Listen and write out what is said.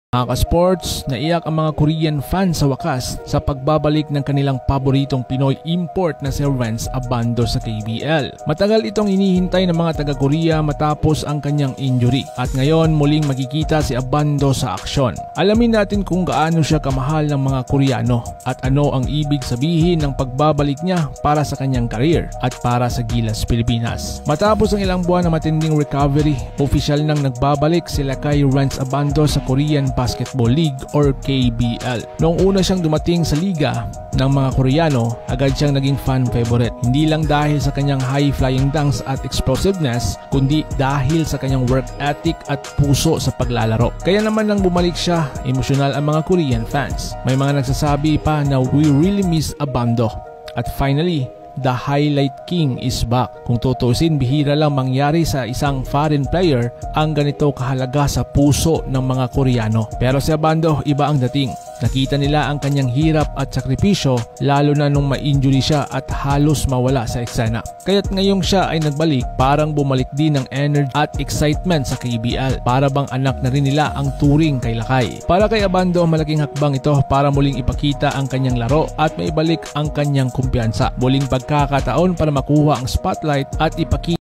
Mga ka-sports, naiyak ang mga Korean fans sa wakas sa pagbabalik ng kanilang paboritong Pinoy import na si Renz Abando sa KBL. Matagal itong hinihintay ng mga taga-Korea matapos ang kanyang injury at ngayon muling makikita si Abando sa aksyon. Alamin natin kung gaano siya kamahal ng mga Koreano at ano ang ibig sabihin ng pagbabalik niya para sa kanyang career at para sa Gilas Pilipinas. Matapos ang ilang buwan na matinding recovery, opisyal nang nagbabalik sila kay Renz Abando sa Korean Basketball League or KBL. Noong una siyang dumating sa liga ng mga Koreano, agad siyang naging fan favorite. Hindi lang dahil sa kanyang high-flying dunks at explosiveness, kundi dahil sa kanyang work ethic at puso sa paglalaro. Kaya naman nang bumalik siya, emosyonal ang mga Korean fans. May mga nagsasabi pa na we really miss Abando. At finally, the highlight king is back. Kung tutusin, bihira lang mangyari sa isang foreign player ang ganito kahalaga sa puso ng mga Koreano. Pero si Abando, iba ang dating. Nakita nila ang kanyang hirap at sakripisyo lalo na nung ma-injury siya at halos mawala sa eksena. Kaya't ngayong siya ay nagbalik, parang bumalik din ng energy at excitement sa KBL. Para bang anak na rin nila ang turing kay Lakay. Para kay Abando, malaking hakbang ito para muling ipakita ang kanyang laro at maibalik ang kanyang kumpiyansa. Muling pagkakataon para makuha ang spotlight at ipakita